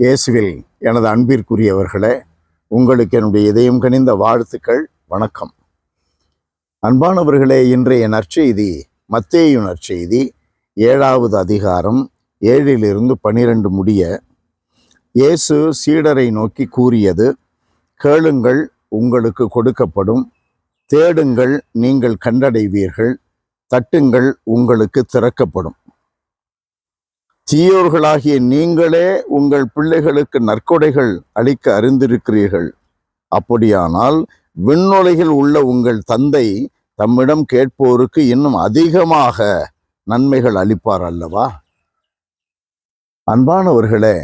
இயேசுவில் எனது அன்பிற்குரியவர்களே, உங்களுக்கு என்னுடைய இதயம் கனிந்த வாழ்த்துக்கள், வணக்கம். அன்பானவர்களே, இன்றைய நற்செய்தி மத்தேயு நற்செய்தி 7வது அதிகாரம் 7-12 முடிய இயேசு சீடரை நோக்கி கூறியது: கேளுங்கள், உங்களுக்கு கொடுக்கப்படும்; தேடுங்கள், நீங்கள் கண்டடைவீர்கள்; தட்டுங்கள், உங்களுக்கு திறக்கப்படும். தீயோர்களாகிய நீங்களே உங்கள் பிள்ளைகளுக்கு நற்கொடைகள் அளிக்க அறிந்திருக்கிறீர்கள். அப்படியானால் விண்ணுலகில் உள்ள உங்கள் தந்தை தம்மிடம் கேட்போருக்கு இன்னும் அதிகமாக நன்மைகள் அளிப்பார் அல்லவா? அன்பானவர்களே,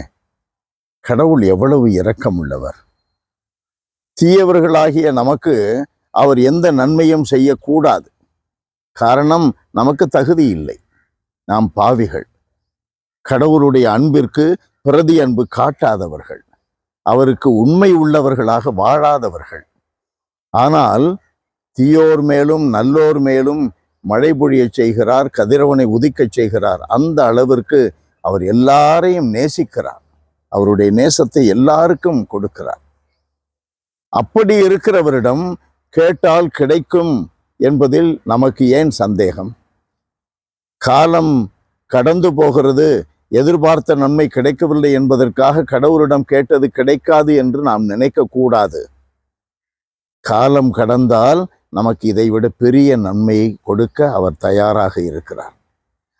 கடவுள் எவ்வளவு இரக்கமுள்ளவர்! தீயவர்களாகிய நமக்கு அவர் எந்த நன்மையும் செய்யக்கூடாது. காரணம், நமக்கு தகுதி இல்லை, நாம் பாவிகள். கடவுளுடைய அன்பிற்கு பிரதி அன்பு காட்டாதவர்கள், அவருக்கு உண்மை உள்ளவர்களாக வாழாதவர்கள். ஆனால் தீயோர் மேலும் நல்லோர் மேலும் மழை பொழியச் செய்கிறார், கதிரவனை உதிக்கச் செய்கிறார். அந்த அளவிற்கு அவர் எல்லாரையும் நேசிக்கிறார், அவருடைய நேசத்தை எல்லாருக்கும் கொடுக்கிறார். அப்படி இருக்கிறவரிடம் கேட்டால் கிடைக்கும் என்பதில் நமக்கு ஏன் சந்தேகம்? காலம் கடந்து போகிறது, எதிர்பார்த்த நன்மை கிடைக்கவில்லை என்பதற்காக கடவுளிடம் கேட்டது கிடைக்காது என்று நாம் நினைக்கக்கூடாது. காலம் கடந்தால் நமக்கு இதைவிட பெரிய நன்மையை கொடுக்க அவர் தயாராக இருக்கிறார்.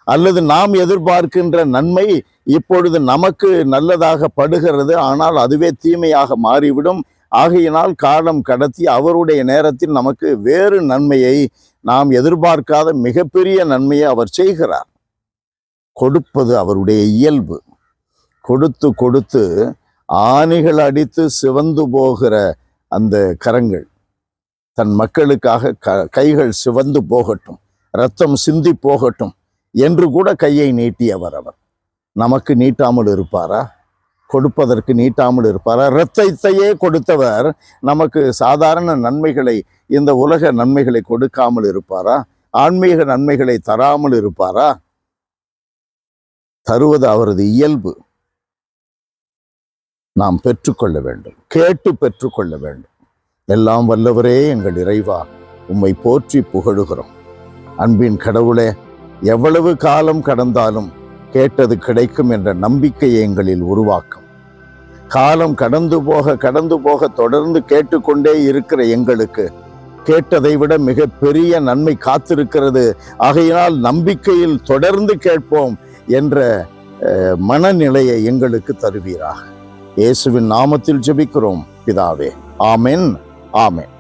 அல்லது நாம் எதிர்பார்க்கின்ற நன்மை இப்பொழுது நமக்கு நல்லதாக படுகிறது, ஆனால் அதுவே தீமையாக மாறிவிடும். ஆகையினால் காலம் கடத்தி அவருடைய நேரத்தில் நமக்கு வேறு நன்மையை, நாம் எதிர்பார்க்காத மிகப்பெரிய நன்மையை அவர் செய்கிறார். கொடுப்பது அவருடைய இயல்பு. கொடுத்து கொடுத்து ஆணிகள் அடித்து சிவந்து போகிற அந்த கரங்கள், தன் மக்களுக்காக கைகள் சிவந்து போகட்டும், இரத்தம் சிந்தி போகட்டும் என்று கூட கையை நீட்டியவர் அவர். நமக்கு நீட்டாமல் இருப்பாரா? கொடுப்பதற்கு நீட்டாமல் இருப்பாரா? இரத்தத்தையே கொடுத்தவர் நமக்கு சாதாரண நன்மைகளை, இந்த உலக நன்மைகளை கொடுக்காமல் இருப்பாரா? ஆன்மீக நன்மைகளை தராமல் இருப்பாரா? தருவது அவரது இயல்பு. நாம் பெற்றுக்கொள்ள வேண்டும், கேட்டு பெற்றுக்கொள்ள வேண்டும். எல்லாம் வல்லவரே, எங்கள் இறைவா, உம்மை போற்றி புகழுகிறோம். அன்பின் கடவுளே, எவ்வளவு காலம் கடந்தாலும் கேட்டது கிடைக்கும் என்ற நம்பிக்கையை எங்களில் உருவாக்கும். காலம் கடந்து போக தொடர்ந்து கேட்டுக்கொண்டே இருக்கிற எங்களுக்கு கேட்டதை விட மிக பெரிய நன்மை காத்திருக்கிறது. ஆகையினால் நம்பிக்கையில் தொடர்ந்து கேட்போம் என்ற மனநிலையை எங்களுக்கு தருவீராக. இயேசுவின் நாமத்தில் ஜெபிக்கிறோம் பிதாவே. ஆமென், ஆமென்.